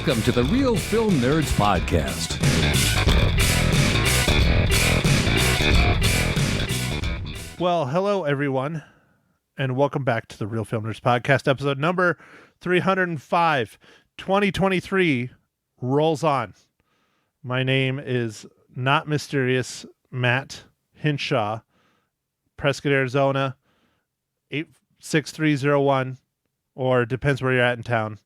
Welcome to the Real Film Nerds Podcast. Well, hello, everyone, and welcome back to the Real Film Nerds Podcast, episode number 305. 2023 rolls on. My name is not mysterious Matt Hinshaw, Prescott, Arizona, 86301, or it depends where you're at in town.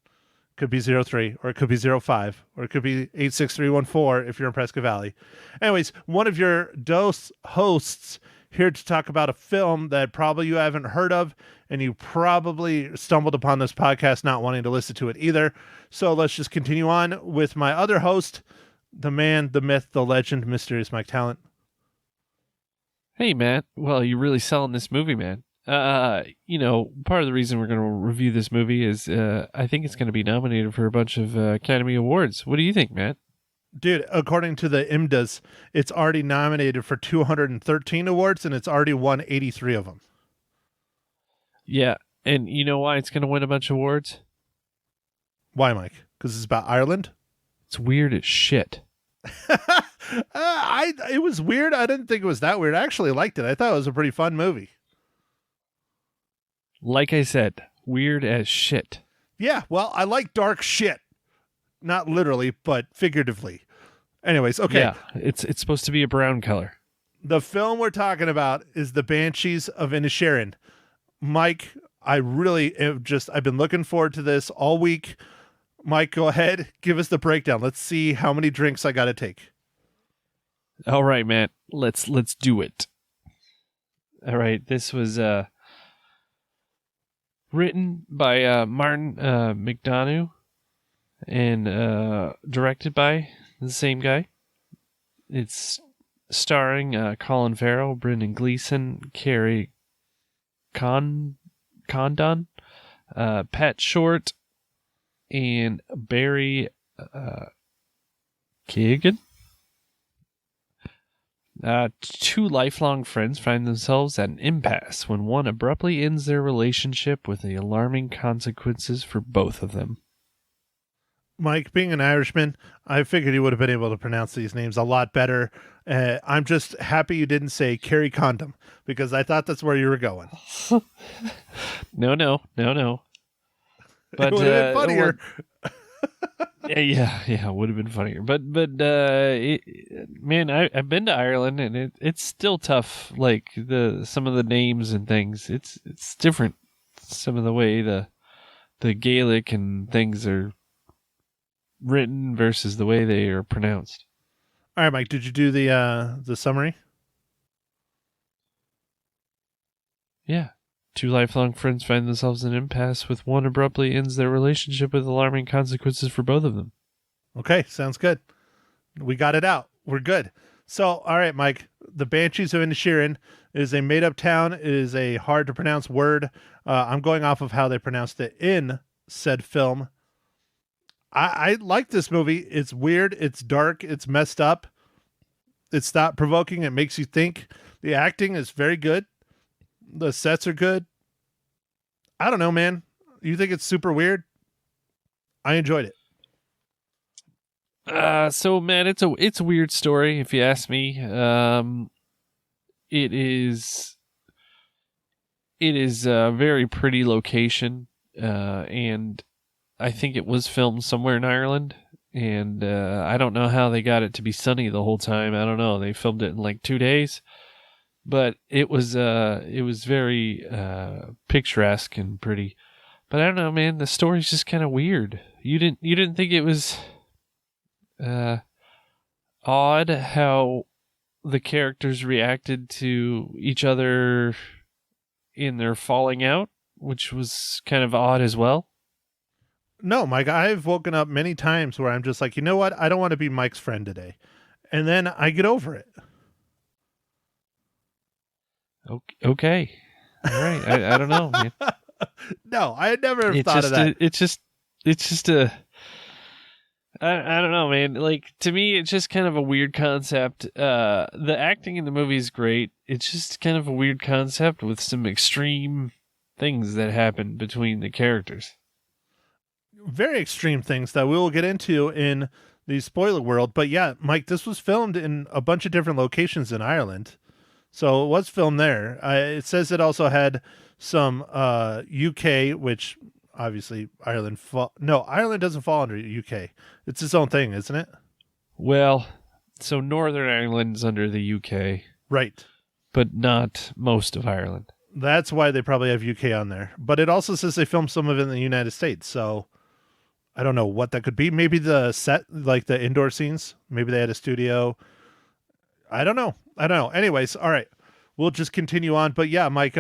Could be 03, or it could be 05, or it could be 86314 if you're in Prescott Valley. Anyways, one of your hosts here to talk about a film that probably you haven't heard of, and you probably stumbled upon this podcast not wanting to listen to it either. So let's just continue on with my other host, the man, the myth, the legend, Mysterious Mike Talent. Hey, Matt. Well, you're really selling this movie, man. Part of the reason we're going to review this movie is I think it's going to be nominated for a bunch of Academy Awards. What do you think, Matt? Dude, according to the IMDb's, it's already nominated for 213 awards, and it's already won 83 of them. Yeah, and you know why it's going to win a bunch of awards? Why, Mike? Because it's about Ireland? It's weird as shit. It was weird. I didn't think it was that weird. I actually liked it. I thought it was a pretty fun movie. Like I said, weird as shit. Yeah, well, I like dark shit. Not literally, but figuratively. Anyways, okay. Yeah, it's supposed to be a brown color. The film we're talking about is The Banshees of Inisherin. Mike, I've been looking forward to this all week. Mike, go ahead. Give us the breakdown. Let's see how many drinks I got to take. All right, Matt. Let's do it. All right, this was written by Martin McDonough and directed by the same guy. It's starring Colin Farrell, Brendan Gleeson, Carrie Condon, Pat Short, and Barry Keoghan. Two lifelong friends find themselves at an impasse when one abruptly ends their relationship with the alarming consequences for both of them. Mike, being an Irishman, I figured you would have been able to pronounce these names a lot better. I'm just happy you didn't say Carrie Condom, because I thought that's where you were going. No. But, it would have been funnier. Yeah, it would have been funnier. But man, I've been to Ireland, and it's still tough. Like some of the names and things, it's different. Some of the way the Gaelic and things are written versus the way they are pronounced. All right, Mike, did you do the summary? Yeah. Two lifelong friends find themselves in an impasse with one abruptly ends their relationship with alarming consequences for both of them. Okay, sounds good. We got it out. We're good. So, all right, Mike, the Banshees of Inisherin is a made-up town. It is a hard-to-pronounce word. I'm going off of how they pronounced it in said film. I like this movie. It's weird. It's dark. It's messed up. It's thought-provoking. It makes you think. The acting is very good. The sets are good. I don't know, man. You think it's super weird? I enjoyed it. So man, it's a weird story if you ask me. It is a very pretty location, and I think it was filmed somewhere in Ireland. And I don't know how they got it to be sunny the whole time. I don't know. They filmed it in like 2 days. But it was very picturesque and pretty. But I don't know, man. The story's just kind of weird. You didn't think it was odd how the characters reacted to each other in their falling out, which was kind of odd as well? No, Mike. I've woken up many times where I'm just like, you know what? I don't want to be Mike's friend today, and then I get over it. Okay. All right. I don't know, man. No, I had never thought of that. It's just a I don't know, man. Like, to me, it's just kind of a weird concept. The acting in the movie is great. It's just kind of a weird concept with some extreme things that happen between the characters. very extreme things that we will get into in the spoiler world. But yeah, Mike, this was filmed in a bunch of different locations in Ireland. So it was filmed there. It says it also had some UK, which obviously Ireland. No, Ireland doesn't fall under UK. It's its own thing, isn't it? Well, so Northern Ireland's under the UK, Right. but not most of Ireland. That's why they probably have UK on there. But it also says they filmed some of it in the United States. So I don't know what that could be. Maybe the set, like the indoor scenes. Maybe they had a studio. I don't know. Anyways, all right. We'll just continue on. But yeah, Mike,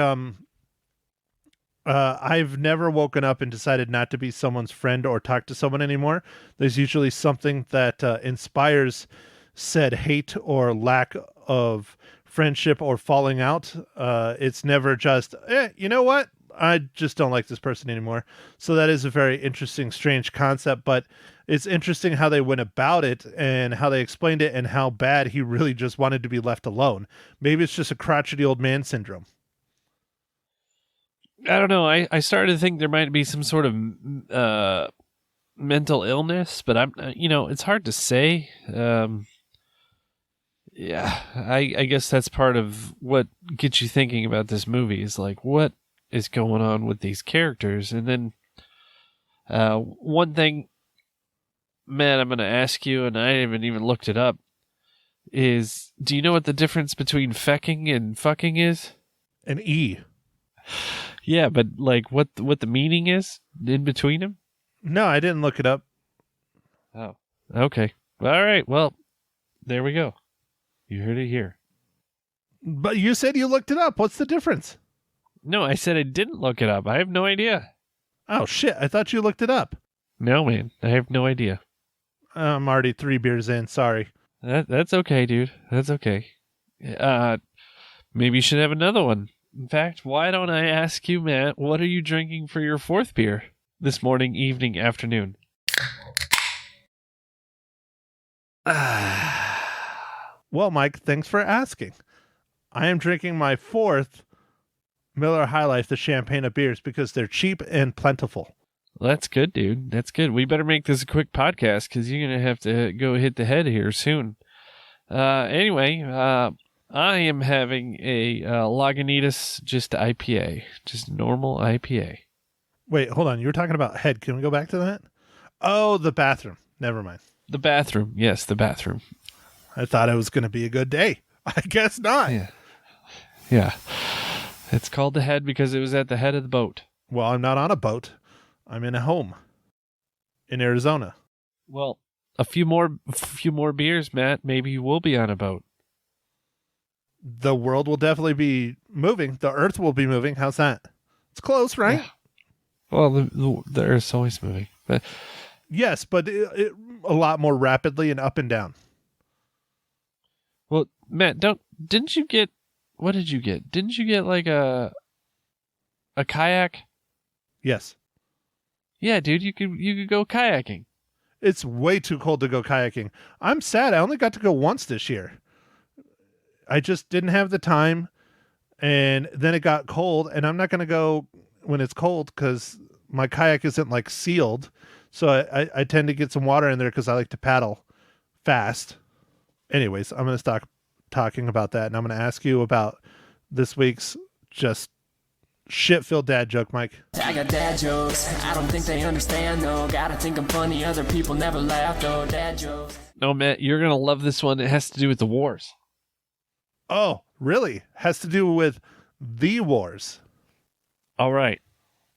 I've never woken up and decided not to be someone's friend or talk to someone anymore. There's usually something that inspires said hate or lack of friendship or falling out. It's never just, you know what? I just don't like this person anymore. So that is a very interesting, strange concept, but it's interesting how they went about it and how they explained it and how bad he really just wanted to be left alone. Maybe it's just a crotchety old man syndrome. I don't know. I started to think there might be some sort of mental illness, but it's hard to say. Yeah, I guess that's part of what gets you thinking about this movie is like, what is going on with these characters? And then one thing, Matt, I'm going to ask you, and I haven't even looked it up, is do you know what the difference between fecking and fucking is? An E. Yeah, but like what the meaning is in between them? No, I didn't look it up. Oh, okay. All right. Well, there we go. You heard it here. But you said you looked it up. What's the difference? No, I said I didn't look it up. I have no idea. Oh, shit. I thought you looked it up. No, man. I have no idea. I'm already 3 beers in. Sorry. That's okay, dude. That's okay. Maybe you should have another one. In fact, why don't I ask you, Matt, what are you drinking for your 4th beer this morning, evening, afternoon? Well, Mike, thanks for asking. I am drinking my 4th Miller High Life, the champagne of beers, because they're cheap and plentiful. Well, that's good, dude. That's good. We better make this a quick podcast because you're going to have to go hit the head here soon. Anyway, I am having a Lagunitas just IPA, just normal IPA. Wait, hold on. You were talking about head. Can we go back to that? Oh, the bathroom. Never mind. The bathroom. Yes, the bathroom. I thought it was going to be a good day. I guess not. Yeah. It's called the head because it was at the head of the boat. Well, I'm not on a boat. I'm in a home in Arizona. Well, a few more beers, Matt. Maybe you will be on a boat. The world will definitely be moving. The earth will be moving. How's that? It's close, right? Yeah. Well, the earth's always moving. But yes, but it a lot more rapidly and up and down. Well, Matt, didn't you get, what did you get? Didn't you get like a kayak? Yes. Yeah, dude, you could go kayaking. It's way too cold to go kayaking. I'm sad. I only got to go once this year. I just didn't have the time, and then it got cold, and I'm not going to go when it's cold because my kayak isn't like sealed. So I tend to get some water in there because I like to paddle fast. Anyways, I'm going to stop talking about that, and I'm going to ask you about this week's just shit-filled dad joke, Mike. I got dad jokes. I don't think they understand, though. Gotta think I'm funny. Other people never laugh, though. Dad jokes. No, Matt, you're going to love this one. It has to do with the wars. Oh, really? Has to do with the wars. All right.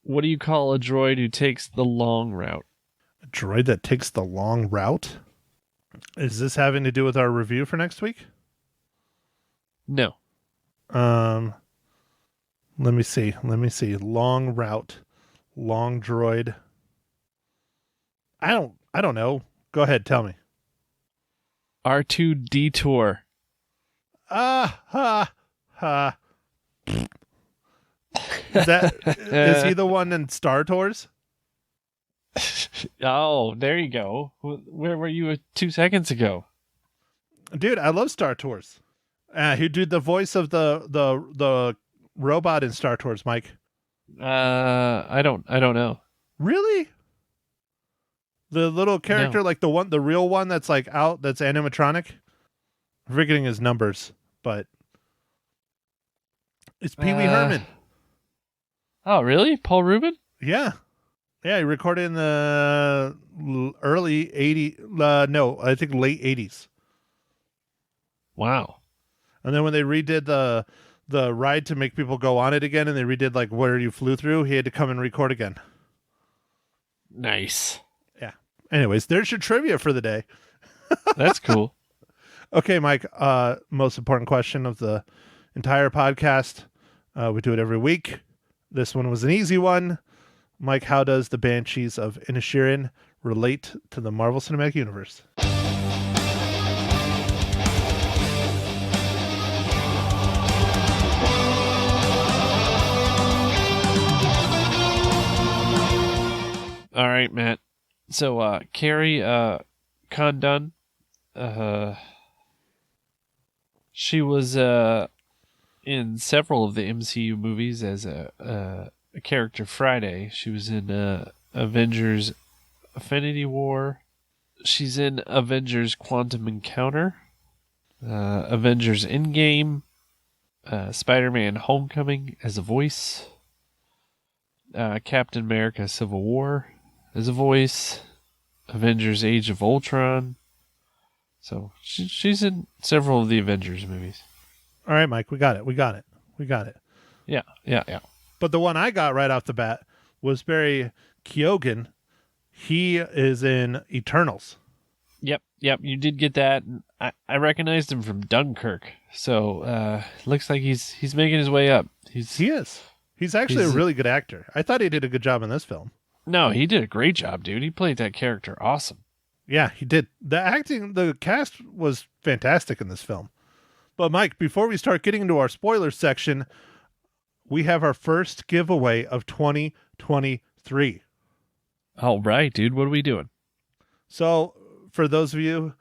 What do you call a droid who takes the long route? A droid that takes the long route? Is this having to do with our review for next week? No. Let me see. Long route. Long droid. I don't know. Go ahead, tell me. R2 detour. Ha. Is he the one in Star Tours? Oh, there you go. Where were you 2 seconds ago? Dude, I love Star Tours. Who did the voice of the robot in Star Tours, Mike? I don't know. Really? The little character, No. like the real one that's like out, that's animatronic. I'm forgetting his numbers, but it's Pee Wee Herman. Oh, really? Paul Rubin? Yeah. Yeah, he recorded in the early 80s, no, I think late 80s. Wow. And then when they redid the ride to make people go on it again, and they redid like where you flew through, he had to come and record again. Nice. Yeah. Anyways, there's your trivia for the day. That's cool. Okay, Mike, most important question of the entire podcast. We do it every week. This one was an easy one. Mike, how does the Banshees of Inisherin relate to the Marvel Cinematic Universe? All right, Matt. So, Carrie Condon, she was in several of the MCU movies as a character Friday. She was in Avengers Affinity War. She's in Avengers Quantum Encounter, Avengers Endgame, Spider-Man Homecoming as a voice, Captain America Civil War as a voice, Avengers Age of Ultron. So she's in several of the Avengers movies. All right, Mike, we got it. Yeah. But the one I got right off the bat was Barry Keoghan. He is in Eternals. Yep, you did get that. I recognized him from Dunkirk. So looks like he's making his way up. He is. He's actually a really good actor. I thought he did a good job in this film. No, he did a great job, dude. He played that character awesome. Yeah, he did. The cast was fantastic in this film. But Mike, before we start getting into our spoilers section, we have our first giveaway of 2023. All right, dude. What are we doing? So, for those of you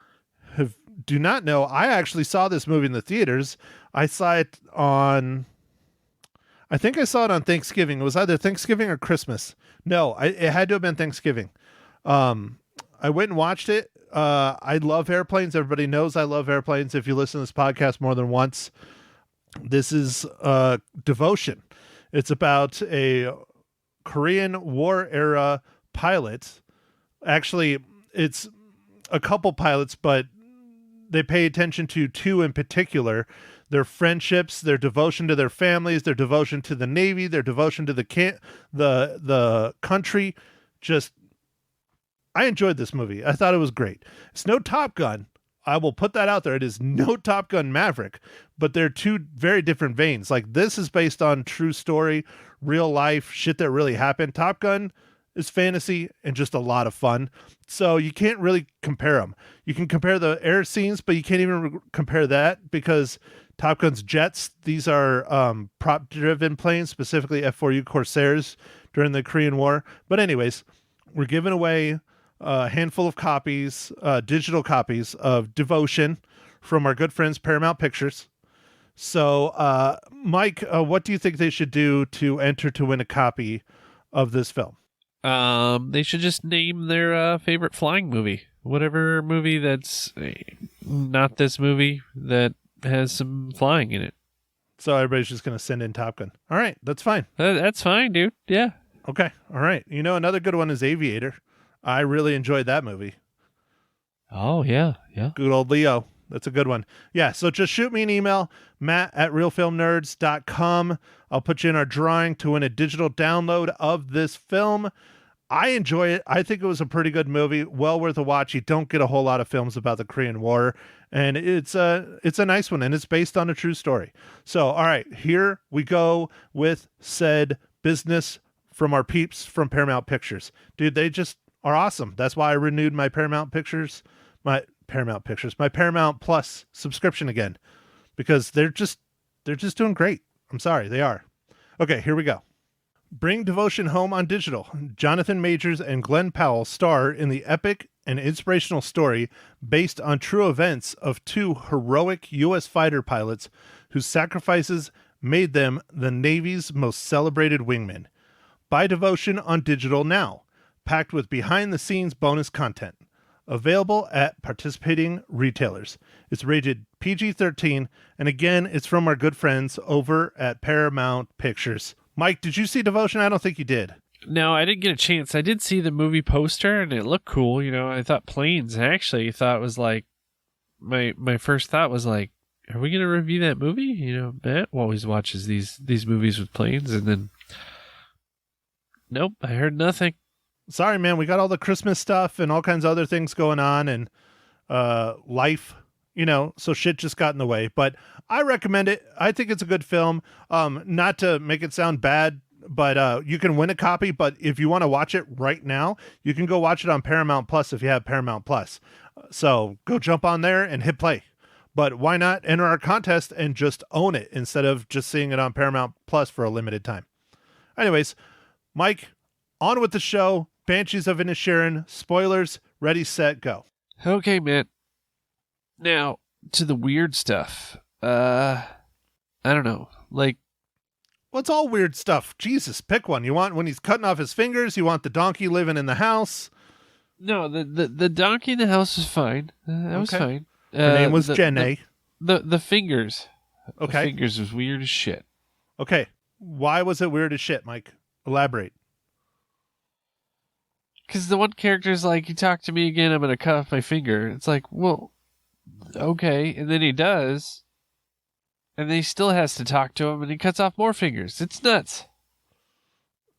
who do not know, I actually saw this movie in the theaters. I saw it on Thanksgiving. It was either Thanksgiving or Christmas. No, it had to have been Thanksgiving. I went and watched it. I love airplanes. Everybody knows I love airplanes. If you listen to this podcast more than once, this is Devotion. It's about a Korean War era pilot. Actually, it's a couple pilots, but they pay attention to two in particular. Their friendships, their devotion to their families, their devotion to the Navy, their devotion to the country. Just, I enjoyed this movie. I thought it was great. It's no Top Gun. I will put that out there. It is no Top Gun Maverick, but they're two very different veins. Like, this is based on true story, real life shit that really happened. Top Gun is fantasy and just a lot of fun. So you can't really compare them. You can compare the air scenes, but you can't even compare that because Top Gun's jets, these are prop-driven planes, specifically F-4U Corsairs during the Korean War. But anyways, we're giving away a handful of copies, digital copies of Devotion from our good friends Paramount Pictures. So, Mike, what do you think they should do to enter to win a copy of this film? They should just name their favorite flying movie. Whatever movie that's not this movie that has some flying in it. So everybody's just going to send in Top Gun. All right, that's fine. That's fine, dude. Yeah. Okay, all right. You know, another good one is Aviator. I really enjoyed that movie. Oh, yeah. Good old Leo. That's a good one. Yeah, so just shoot me an email, matt@realfilmnerds.com. I'll put you in our drawing to win a digital download of this film. I enjoy it. I think it was a pretty good movie. Well worth a watch. You don't get a whole lot of films about the Korean War, and it's a nice one, and it's based on a true story. So, all right, here we go with said business from our peeps from Paramount Pictures. Dude, they just are awesome. That's why I renewed my Paramount Plus subscription again, because they're just doing great. I'm sorry, they are. Okay, here we go. Bring Devotion home on digital. Jonathan Majors and Glenn Powell star in the epic and inspirational story based on true events of two heroic U.S. fighter pilots whose sacrifices made them the Navy's most celebrated wingmen. Buy Devotion on digital now. packed with behind-the-scenes bonus content. Available at participating retailers. It's rated PG-13, and again, it's from our good friends over at Paramount Pictures. Mike, did you see Devotion? I don't think you did. No, I didn't get a chance. I did see the movie poster, and it looked cool. You know, I thought planes. I actually thought it was like, my first thought was like, are we going to review that movie? You know, Matt always watches these movies with planes, and then, nope, I heard nothing. Sorry, man. We got all the Christmas stuff and all kinds of other things going on, and life, you know, so shit just got in the way. But I recommend it. I think it's a good film. Not to make it sound bad, but you can win a copy. But if you want to watch it right now, you can go watch it on Paramount Plus if you have Paramount Plus. So go jump on there and hit play. But why not enter our contest and just own it instead of just seeing it on Paramount Plus for a limited time? Anyways, Mike, on with the show. Banshees of Inisherin. Spoilers. Ready, set, go. Okay, man. Now, to the weird stuff. I don't know. Like, what's all weird stuff? Jesus, pick one. You want when he's cutting off his fingers? You want the donkey living in the house? No, the donkey in the house was fine. That was fine. Her name was Jenny. The fingers. Okay. The fingers was weird as shit. Okay. Why was it weird as shit, Mike? Elaborate. Because the one character is like, you talk to me again, I'm going to cut off my finger. It's like, well, okay. And then he does. And then he still has to talk to him, and he cuts off more fingers. It's nuts.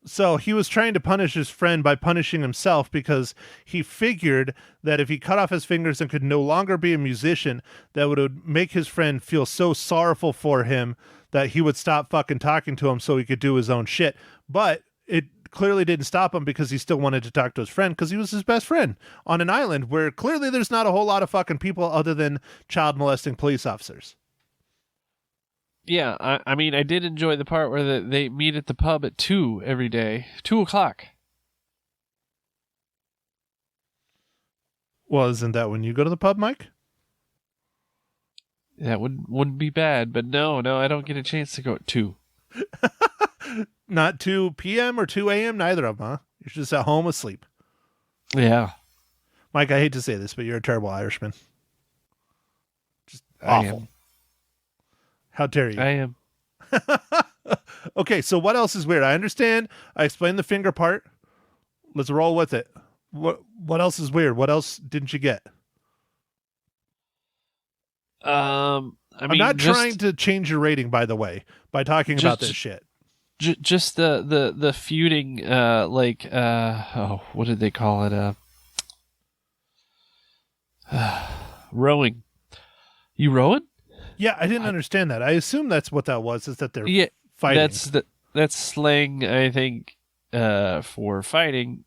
So he was trying to punish his friend by punishing himself because he figured that if he cut off his fingers and could no longer be a musician, that would make his friend feel so sorrowful for him that he would stop fucking talking to him so he could do his own shit. But it clearly didn't stop him because he still wanted to talk to his friend because he was his best friend on an island where clearly there's not a whole lot of fucking people other than child molesting police officers. Yeah, I mean, I did enjoy the part where they meet at the pub at 2 every day. 2 o'clock. Well, isn't that when you go to the pub, Mike? That wouldn't be bad, but no, I don't get a chance to go at 2. Not 2 p.m. or 2 a.m., neither of them, huh? You're just at home asleep. Yeah. Mike, I hate to say this, but you're a terrible Irishman. Just awful. How dare you? I am. Okay, so what else is weird? I understand. I explained the finger part. Let's roll with it. What else is weird? What else didn't you get? I'm not trying to change your rating, by the way, by talking about this shit. Just the feuding, what did they call it? Rowing. You rowing? Yeah, I didn't understand that. I assume that's what that was, is that they're fighting. That's slang, I think, for fighting.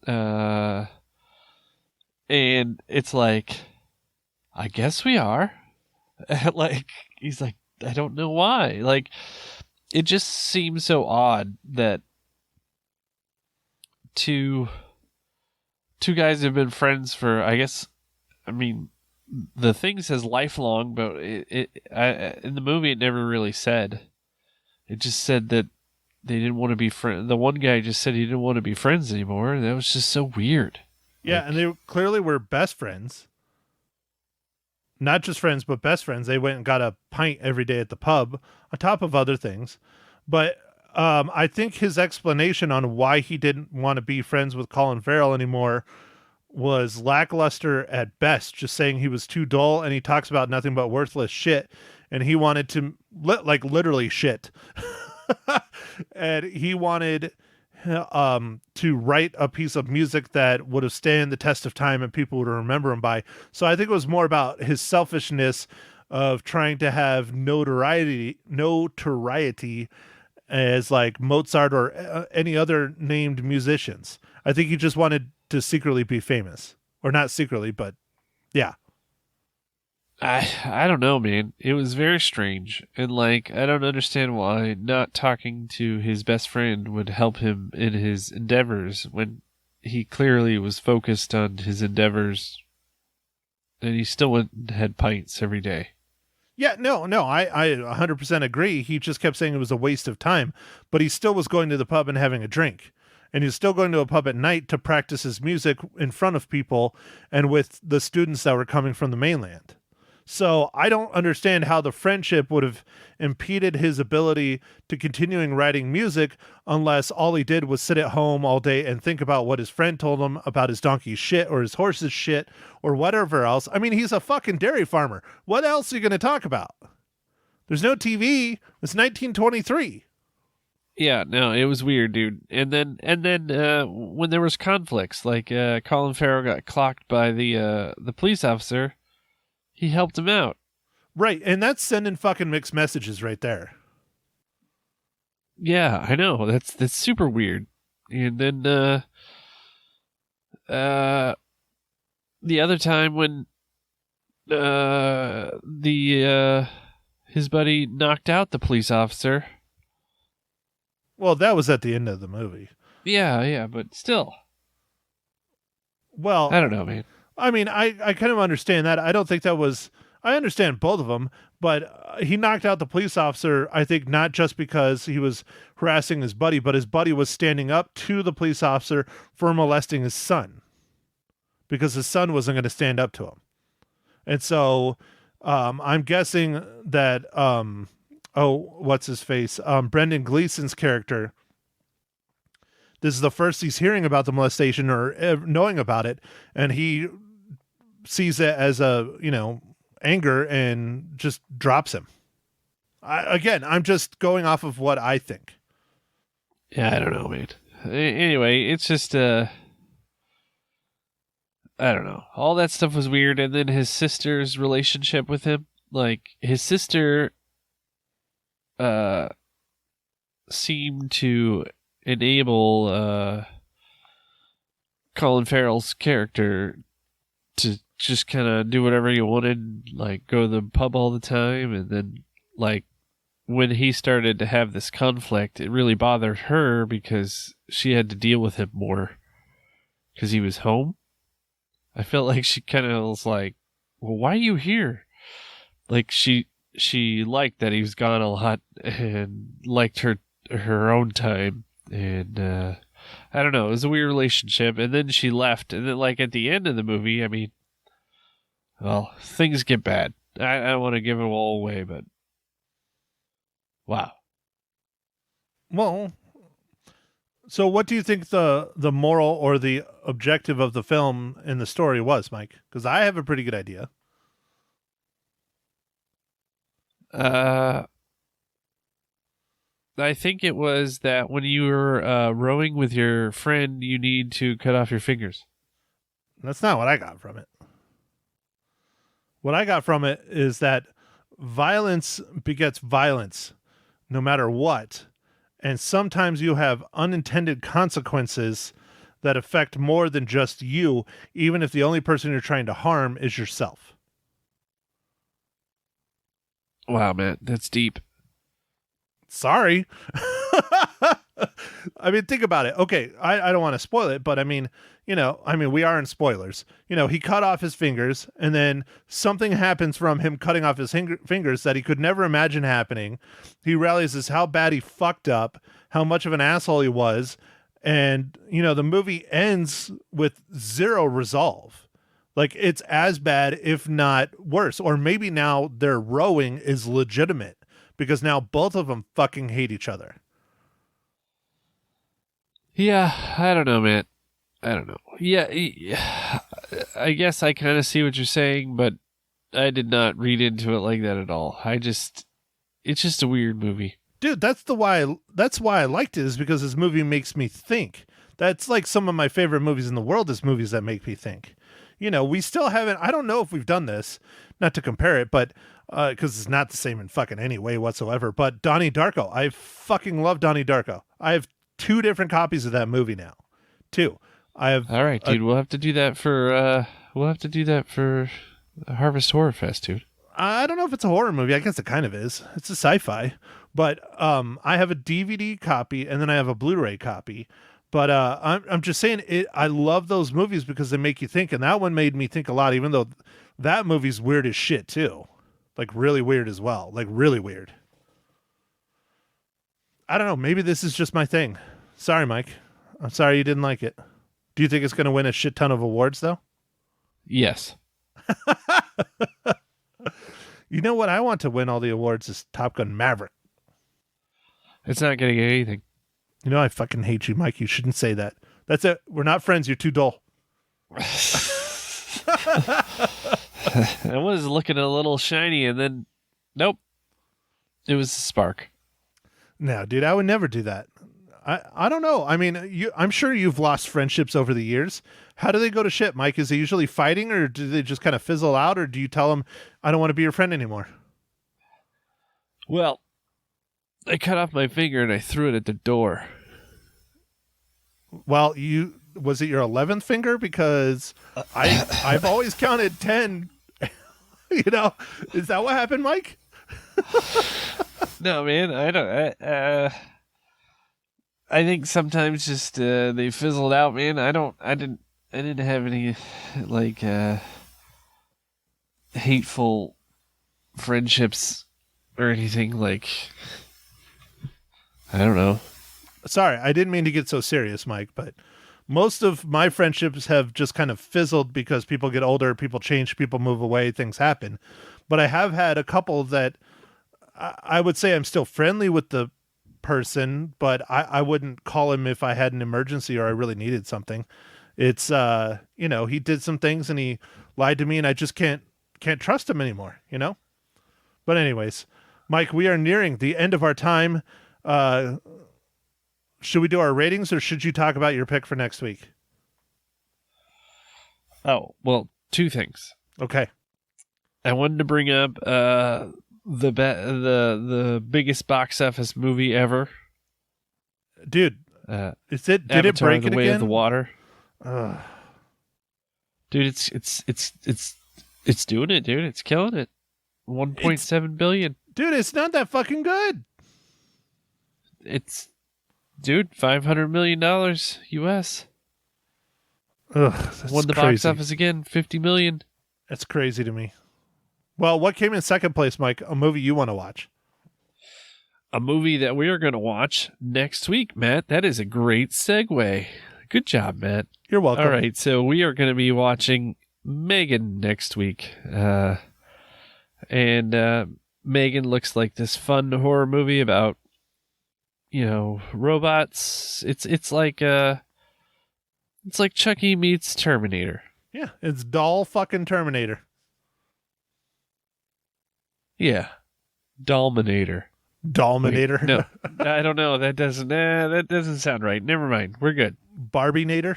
And it's like, I guess we are. Like, he's like, I don't know why. Like, it just seems so odd that two guys have been friends for, I guess, I mean, the thing says lifelong, but in the movie it never really said. It just said that they didn't want to be friends. The one guy just said he didn't want to be friends anymore. That was just so weird. Yeah, and they clearly were best friends. Not just friends, but best friends. They went and got a pint every day at the pub, on top of other things. But I think his explanation on why he didn't want to be friends with Colin Farrell anymore was lackluster at best, just saying he was too dull, and he talks about nothing but worthless shit, and he wanted to, literally shit. And he wanted to write a piece of music that would have stand the test of time and people would remember him by. So I think it was more about his selfishness of trying to have notoriety as like Mozart or any other named musicians. I think he just wanted to secretly be famous, or not secretly, but yeah. I don't know, man. It was very strange. And like, I don't understand why not talking to his best friend would help him in his endeavors when he clearly was focused on his endeavors and he still went and had pints every day. Yeah, no, I 100% agree. He just kept saying it was a waste of time, but he still was going to the pub and having a drink. and he's still going to a pub at night to practice his music in front of people and with the students that were coming from the mainland. So I don't understand how the friendship would have impeded his ability to continuing writing music unless all he did was sit at home all day and think about what his friend told him about his donkey's shit or his horse's shit or whatever else. I mean, he's a fucking dairy farmer. What else are you going to talk about? There's no TV. It's 1923. Yeah, no, it was weird, dude. And then when there was conflicts, like Colin Farrell got clocked by the police officer, he helped him out. Right, and that's sending fucking mixed messages right there. Yeah, I know. That's super weird. And then the other time when his buddy knocked out the police officer. Well, that was at the end of the movie. Yeah, but still. Well, I don't know, man. I mean, I kind of understand that. I don't think that was... I understand both of them, but he knocked out the police officer, I think, not just because he was harassing his buddy, but his buddy was standing up to the police officer for molesting his son because his son wasn't going to stand up to him. And so I'm guessing that, what's his face? Brendan Gleeson's character, this is the first he's hearing about the molestation or knowing about it, and he sees it as a, anger and just drops him. I'm just going off of what I think. Yeah, I don't know, man. Anyway, it's just, I don't know. All that stuff was weird, and then his sister's relationship with him. Like, his sister seemed to enable Colin Farrell's character to just kind of do whatever he wanted, like go to the pub all the time, and then like when he started to have this conflict, it really bothered her because she had to deal with him more because he was home. I felt like she kind of was like, well, why are you here? Like she liked that he was gone a lot and liked her own time, and I don't know, it was a weird relationship. And then she left, and then like at the end of the movie, I mean, well, things get bad. I don't want to give it all away, but wow. Well, so what do you think the moral or the objective of the film and the story was, Mike? Because I have a pretty good idea. I think it was that when you were rowing with your friend, you need to cut off your fingers. That's not what I got from it. What I got from it is that violence begets violence, no matter what. And sometimes you have unintended consequences that affect more than just you, even if the only person you're trying to harm is yourself. Wow, man, that's deep. Sorry. I mean, think about it. Okay, I don't want to spoil it, but I mean, we are in spoilers. He cut off his fingers, and then something happens from him cutting off his fingers that he could never imagine happening. He realizes how bad he fucked up, how much of an asshole he was, and, the movie ends with zero resolve. Like, it's as bad, if not worse. Or maybe now their rowing is legitimate, because now both of them fucking hate each other. Yeah, I don't know, man. I don't know. Yeah, I guess I kind of see what you're saying, but I did not read into it like that at all. It's just a weird movie. Dude, that's why I liked it, is because this movie makes me think. That's like some of my favorite movies in the world is movies that make me think. We still haven't, I don't know if we've done this, not to compare it, but because it's not the same in fucking any way whatsoever, but Donnie Darko. I fucking love Donnie Darko. I have 2 different copies of that movie now. 2. I have. All right, dude. We'll have to do that for Harvest Horror Fest, dude. I don't know if it's a horror movie. I guess it kind of is. It's a sci-fi, but I have a DVD copy and then I have a Blu-ray copy. But I'm just saying it. I love those movies because they make you think, and that one made me think a lot. Even though that movie's weird as shit too, like really weird as well, like really weird. I don't know. Maybe this is just my thing. Sorry, Mike. I'm sorry you didn't like it. Do you think it's going to win a shit ton of awards, though? Yes. You know what? I want to win all the awards is Top Gun Maverick. It's not going to get anything. You know, I fucking hate you, Mike. You shouldn't say that. That's it. We're not friends. You're too dull. I was looking a little shiny, and then, nope. It was a spark. No, dude, I would never do that. I don't know. I mean, I'm sure you've lost friendships over the years. How do they go to shit, Mike? Is it usually fighting, or do they just kind of fizzle out, or do you tell them, I don't want to be your friend anymore? Well, I cut off my finger and I threw it at the door. Well, was it your 11th finger? Because I've always counted 10. You know, is that what happened, Mike? No, man, I don't. I think sometimes just they fizzled out, man. I didn't have any like hateful friendships or anything. Like, I don't know. Sorry, I didn't mean to get so serious, Mike, but most of my friendships have just kind of fizzled because people get older, people change, people move away, things happen. But I have had a couple that I would say I'm still friendly with the person, but I wouldn't call him if I had an emergency or I really needed something. It's you know, he did some things and he lied to me and I just can't trust him anymore, you know? But anyways, Mike, we are nearing the end of our time. Should we do our ratings or should you talk about your pick for next week? Oh, well, two things. Okay. I wanted to bring up the biggest box office movie ever. Dude, did it Avatar, break The it Way again? of the Water. Dude, it's doing it, dude. It's killing it. 1.7 billion. Dude, it's not that fucking good. It's dude, $500 million US. Ugh, that's Won the crazy. box office again, 50 million. That's crazy to me. Well, what came in second place, Mike? A movie you want to watch? A movie that we are going to watch next week, Matt. That is a great segue. Good job, Matt. You're welcome. All right, so we are going to be watching Megan next week. And Megan looks like this fun horror movie about, you know, robots. It's like Chucky meets Terminator. Yeah, it's doll fucking Terminator. Yeah. Dominator. Dominator? Wait, no, I don't know. That doesn't sound right. Never mind. We're good. Barbie-nator?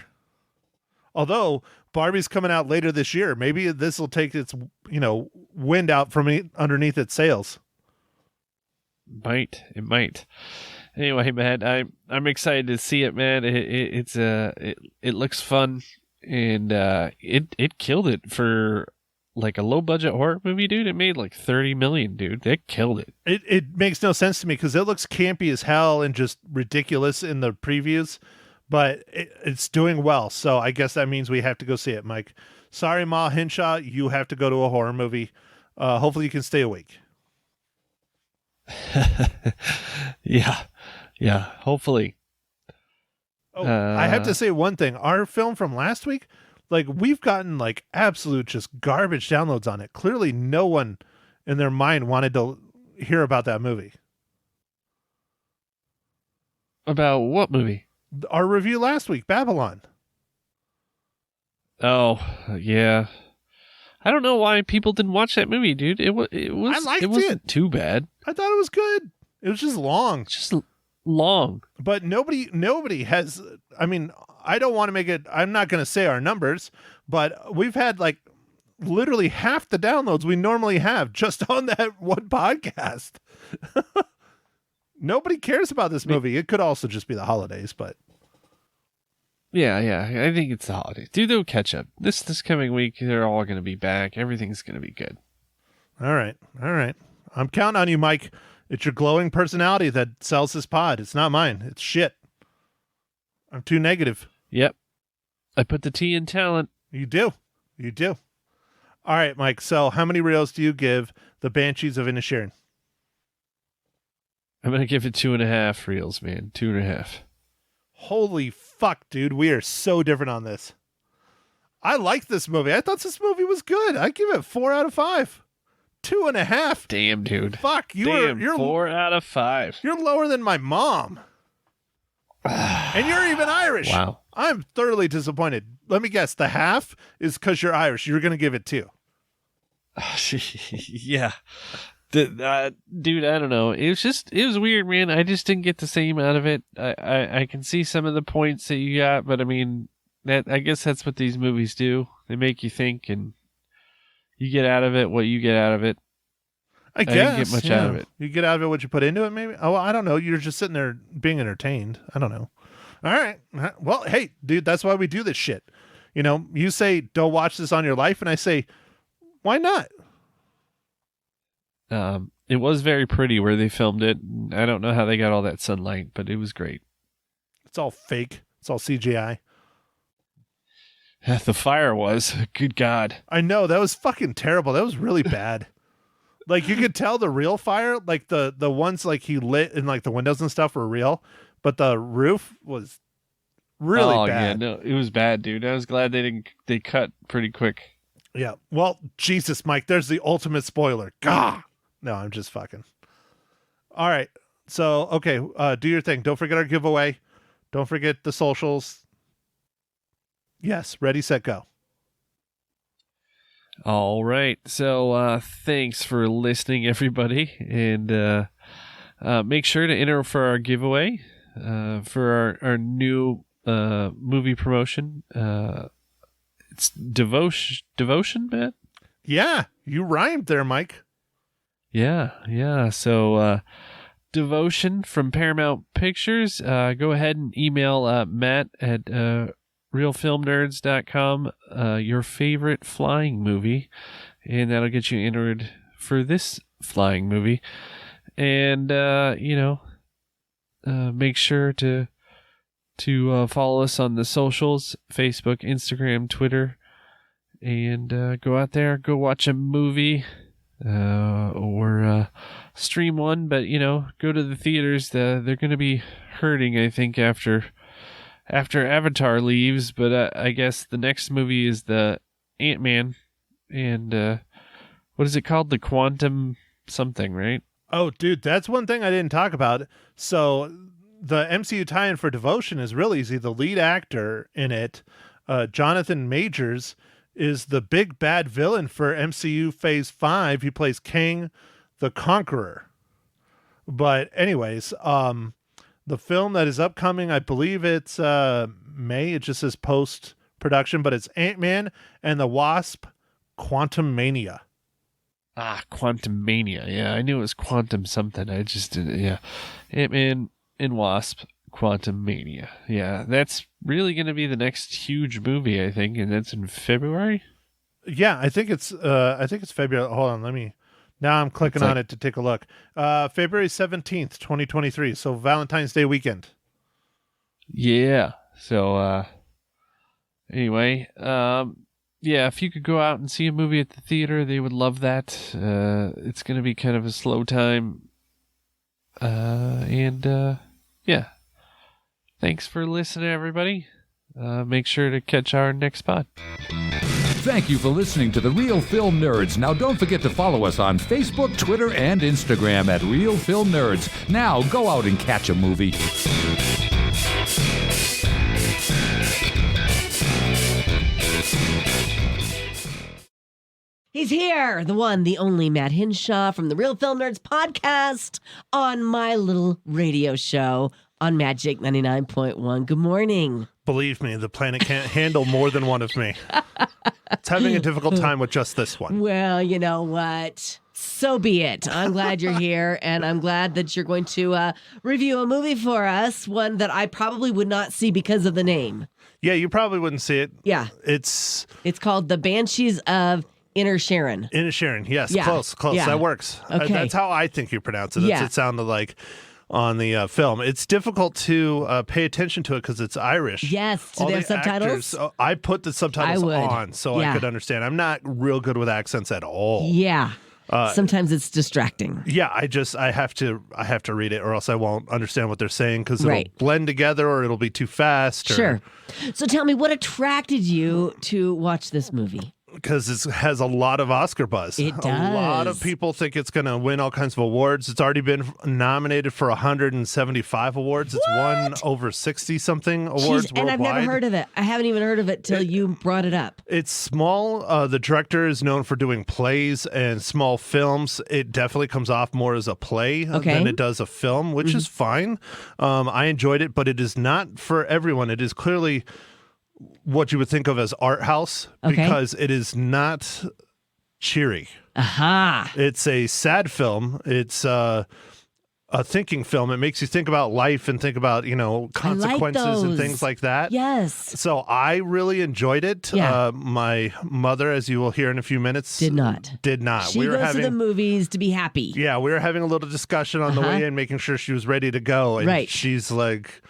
Although Barbie's coming out later this year, maybe this will take its, you know, wind out from underneath its sails. It might. Anyway, man, I'm excited to see it, man. It looks fun, and it killed it for like a low budget horror movie, dude. It made like 30 million, dude. They killed it. It makes no sense to me because it looks campy as hell and just ridiculous in the previews, but it's doing well. So I guess that means we have to go see it, Mike. Sorry, Ma Hinshaw, you have to go to a horror movie. Hopefully you can stay awake. Yeah. Hopefully. Oh, I have to say one thing. Our film from last week, like, we've gotten like absolute just garbage downloads on it. Clearly no one in their mind wanted to hear about that movie. About what movie? Our review last week, Babylon. Oh, yeah. I don't know why people didn't watch that movie, dude. It wasn't too bad. I thought it was good. It was just long. Just long. But nobody has, I mean, I don't want to make it, I'm not going to say our numbers, but we've had like literally half the downloads we normally have just on that one podcast. Nobody cares about this movie. It could also just be the holidays, but. Yeah. I think it's the holidays. Dude, they'll catch up. This coming week, they're all going to be back. Everything's going to be good. All right. I'm counting on you, Mike. It's your glowing personality that sells this pod. It's not mine. It's shit. I'm too negative. Yep. I put the T in talent. You do. All right, Mike. So how many reels do you give the Banshees of Inisherin? I'm going to give it 2.5 reels, man. 2.5. Holy fuck, dude. We are so different on this. I like this movie. I thought this movie was good. I give it 4 out of 5. 2.5. Damn, dude. Fuck, Damn, you're 4 out of 5. You're lower than my mom. And you're even Irish. Wow. I'm thoroughly disappointed. Let me guess. The half is because you're Irish. You're going to give it 2. Yeah. Dude, I don't know. It was weird, man. I just didn't get the same out of it. I can see some of the points that you got, but I mean, I guess that's what these movies do. They make you think, and you get out of it what you get out of it. I guess. didn't get much out of it. You get out of it what you put into it, maybe? Oh, I don't know. You're just sitting there being entertained. I don't know. All right. Well, hey, dude, that's why we do this shit. You know, you say, don't watch this on your life, and I say, why not? It was very pretty where they filmed it. I don't know how they got all that sunlight, but it was great. It's all fake. It's all CGI. The fire was. Good God. I know. That was fucking terrible. That was really bad. Like, you could tell the real fire, like the ones like he lit and like the windows and stuff were real, but the roof was really bad. Yeah, no, it was bad, dude. I was glad they cut pretty quick. Yeah. Well, Jesus, Mike, there's the ultimate spoiler. Gah! No, I'm just fucking. All right. So, okay, do your thing. Don't forget our giveaway. Don't forget the socials. Yes, ready, set, go. All right. So thanks for listening, everybody. And make sure to enter for our giveaway for our new movie promotion. It's Devotion, Matt? Yeah, you rhymed there, Mike. Yeah. So Devotion from Paramount Pictures. Go ahead and email Matt at realfilmnerds.com your favorite flying movie, and that'll get you entered for this flying movie. And make sure to follow us on the socials: Facebook, Instagram, Twitter, and go out there, go watch a movie or stream one. But go to the theaters. They're going to be hurting, I think, after Avatar leaves, but I guess the next movie is the Ant-Man, and what is it called? The Quantum something, right? Oh, dude, that's one thing I didn't talk about. So the MCU tie-in for Devotion is real easy. The lead actor in it, Jonathan Majors, is the big bad villain for MCU Phase 5. He plays Kang the Conqueror. But anyways, the film that is upcoming, I believe it's May. It just says post-production, but it's Ant-Man and the Wasp: Quantumania. Quantumania. Yeah, I knew it was Quantum something. I just didn't. Yeah, Ant-Man and Wasp: Quantumania. Yeah, that's really going to be the next huge movie, I think, and that's in February. Yeah, I think it's February. Hold on, now I'm clicking on it to take a look. February 17th, 2023. So Valentine's Day weekend. Yeah. So anyway, if you could go out and see a movie at the theater, they would love that. It's going to be kind of a slow time. Thanks for listening, everybody. Make sure to catch our next pod. Thank you for listening to The Real Film Nerds. Now, don't forget to follow us on Facebook, Twitter, and Instagram at Real Film Nerds. Now, go out and catch a movie. He's here, the one, the only Matt Hinshaw from the Real Film Nerds podcast on my little radio show on Magic 99.1. Good morning. Believe me, the planet can't handle more than one of me. It's having a difficult time with just this one. Well, you know what? So be it. I'm glad you're here, and I'm glad that you're going to review a movie for us, one that I probably would not see because of the name. Yeah, you probably wouldn't see it. Yeah. It's called The Banshees of Inisherin. Inisherin, yes. Yeah. Close. Yeah. That works. Okay. That's how I think you pronounce it. Yeah. It sounded like on the film. It's difficult to pay attention to it because it's Irish. Yes. Do they have subtitles? I put the subtitles on so Yeah. I could understand. I'm not real good with accents at all. Yeah. Sometimes it's distracting. Yeah, I have to read it, or else I won't understand what they're saying, because it'll Right. blend together, or it'll be too fast. Sure. So tell me, what attracted you to watch this movie? Because it has a lot of Oscar buzz. It A lot of does. people think it's going to win all kinds of awards. It's already been nominated for 175 awards. It's won over 60-something awards Jeez, and worldwide. I've never heard of it. I haven't even heard of it till you brought it up. It's small. The director is known for doing plays and small films. It definitely comes off more as a play than it does a film, which is fine. I enjoyed it, but it is not for everyone. It is clearly what you would think of as art house, because it is not cheery. Aha. It's a sad film. It's a thinking film. It makes you think about life and think about, consequences and things like that. Yes. So I really enjoyed it. Yeah. My mother, as you will hear in a few minutes, Did not. She She goes to the movies to be happy. Yeah, we were having a little discussion on the way in, making sure she was ready to go. And Right. she's like,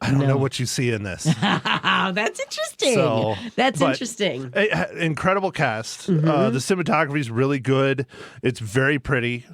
I don't know what you see in this. That's interesting. That's interesting. Incredible cast. The cinematography is really good. It's very pretty.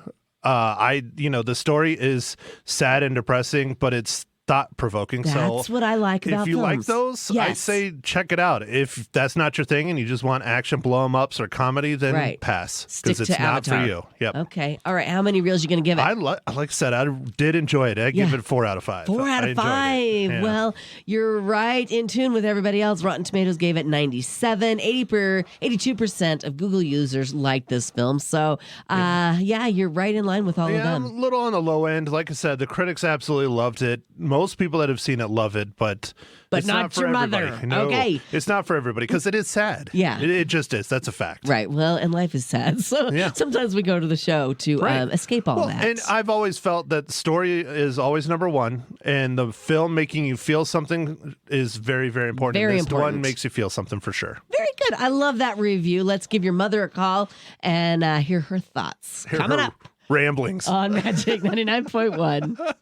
The story is sad and depressing, but it's thought-provoking. That's what I like about if you like films. those, I Yes. say check it out. If that's not your thing and you just want action, blow-em-ups, or comedy, then pass, Stick because to it's not Avatar. for you. Yep. Okay. All right. How many reels you going to give it? Like I said, I did enjoy it. I give it 4 out of 5. 4 out I of enjoyed 5. it. Yeah. Well, you're right in tune with everybody else. Rotten Tomatoes gave it 97. 82% of Google users liked this film. So, you're right in line with all of I'm a them. little on the low end. Like I said, the critics absolutely loved it. Most people that have seen it love it, but it's not for your everybody. mother. No, Okay. It's not for everybody because it is sad. Yeah. It just is. That's a fact. Right. Well, and life is sad. So sometimes we go to the show to escape all that. And I've always felt that story is always number one, and the film making you feel something is very, very important. Very and this important. one makes you feel something for sure. Very good. I love that review. Let's give your mother a call and hear her thoughts. Hear Coming her up ramblings. on Magic 99.1.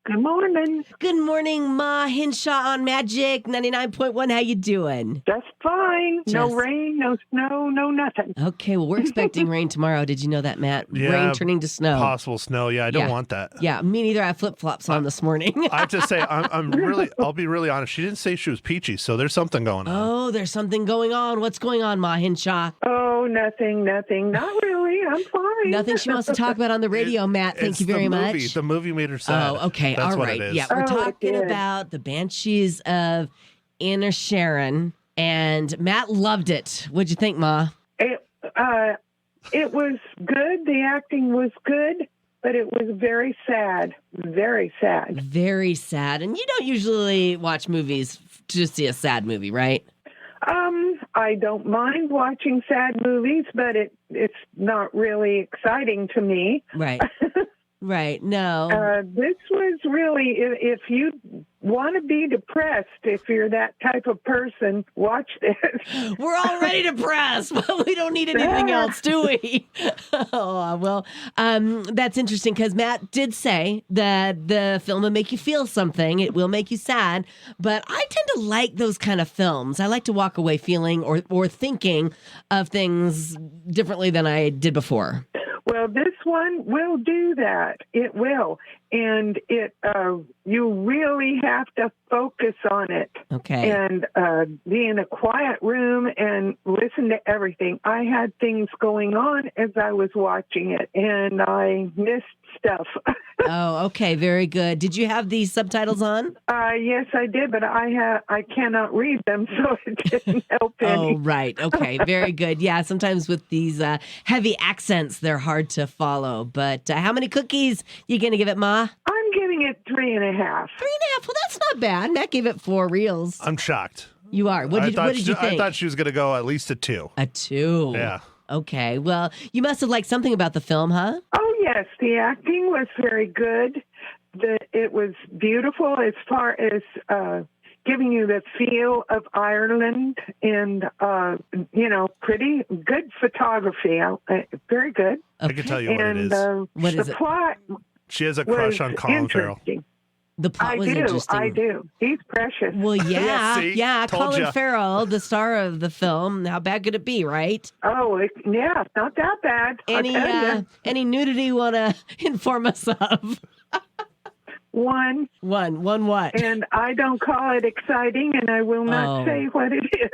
Good morning. Good morning, Ma Hinshaw on Magic 99.1. How you doing? Just fine. No Just- rain, no snow, no nothing. Okay, well, we're expecting rain tomorrow. Did you know that, Matt? Yeah, Rain turning to snow. Possible snow. Yeah, I don't Yeah. want that. Yeah, me neither. I have flip-flops on this morning. I have to say, I'll be really honest. She didn't say she was peachy, so there's something going on. Oh, there's something going on. What's going on, Ma Hinshaw? Oh, nothing. Not really. I'm fine. Nothing she wants to talk about on the radio, Matt. Thank It's you very the much. movie. The movie made her sad. Oh, okay. That's All what right. it is. Yeah, we're Oh, it talking did. about the Banshees of Inisherin, and Matt loved it. What'd you think, Ma? It was good. The acting was good, but it was very sad. Very sad. Very sad. And you don't usually watch movies to see a sad movie, right? I don't mind watching sad movies, but it's not really exciting to me. Right. Right. No. This was really, if you want to be depressed, if you're that type of person, watch this. We're already depressed, but we don't need anything else, do we? Oh, well, that's interesting because Matt did say that the film will make you feel something. It will make you sad, but I tend to like those kind of films. I like to walk away feeling or thinking of things differently than I did before. Well, this one will do that. It will. And you really have to focus on it. Okay. And be in a quiet room and listen to everything. I had things going on as I was watching it, and I missed stuff. Oh, okay. Very good. Did you have these subtitles on? Yes, I did, but I cannot read them, so it didn't help any. Oh, right. Okay. Very good. Yeah. Sometimes with these heavy accents, they're hard to follow. But how many cookies you going to give it, Ma? I'm giving it 3.5. 3.5. Well, that's not bad. Matt gave it 4 reels. I'm shocked. You are. What did you think? I thought she was going to go at least a 2. A 2. Yeah. Okay. Well, you must have liked something about the film, huh? Oh, yes. The acting was very good. It was beautiful as far as giving you the feel of Ireland and, pretty good photography. Very good. I can tell you what it And is. What is the it? plot She has a was crush on Colin Farrell. interesting. The plot I was do. interesting. I do. He's precious. Well, yeah, see? yeah. Told Colin ya. Farrell, the star of the film. How bad could it be, right? Oh, yeah, not that bad. Any I'll tell you. any nudity you want to inform us of? One, One what? and I don't call it exciting, and I will not Oh. say what it is.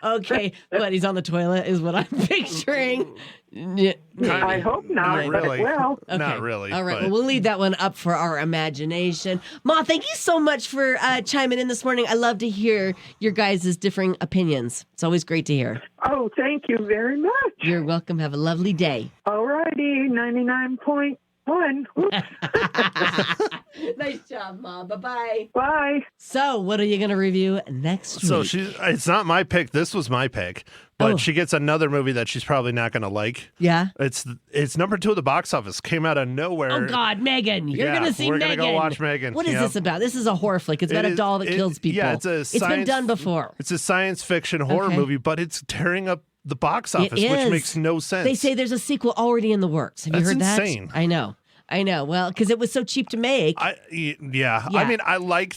Okay. But he's on the toilet is what I'm picturing. Yeah, I hope not, Not but really. it will. Okay. Not really. All right. but- Well, we'll leave that one up for our imagination. Ma, thank you so much for chiming in this morning. I love to hear your guys' differing opinions. It's always great to hear. Oh, thank you very much. You're welcome. Have a lovely day. All righty, 99.1. Oops. Nice job, Ma. Bye-bye. Bye. So, what are you going to review next So week? it's not my pick. This was my pick, but Oh. she gets another movie that she's probably not going to like. Yeah? It's number 2 at the box office. Came out of nowhere. Oh, God, Megan. You're Yeah, going to see we're Megan. gonna go watch Megan. What is Yep. this about? This is a horror flick. It's about a doll that kills people. Yeah, it's It's been done before. It's a science fiction horror Okay. movie, but it's tearing up the box It office, which is. makes no sense. They say there's a sequel already in the works. Have you That's heard that? insane. I know. Well, because it was so cheap to make. Yeah. Yeah. I mean, I like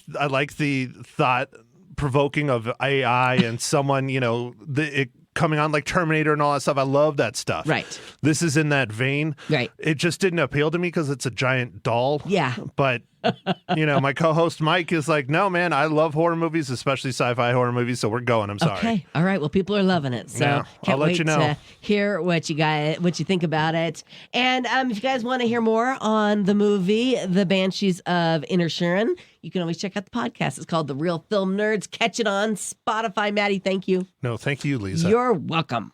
the thought provoking of AI and someone, it coming on like Terminator and all that stuff. I love that stuff. Right. This is in that vein. Right. It just didn't appeal to me because it's a giant doll. Yeah. But my co-host Mike is like, no, man, I love horror movies, especially sci-fi horror movies. So we're going. I'm sorry. Okay. All right. Well, people are loving it. So Yeah, can't I'll let wait you know. to hear what you think about it. And if you guys want to hear more on the movie, The Banshees of Inisherin, you can always check out the podcast. It's called The Real Film Nerds. Catch it on Spotify. Maddie, thank you. No, thank you, Lisa. You're welcome.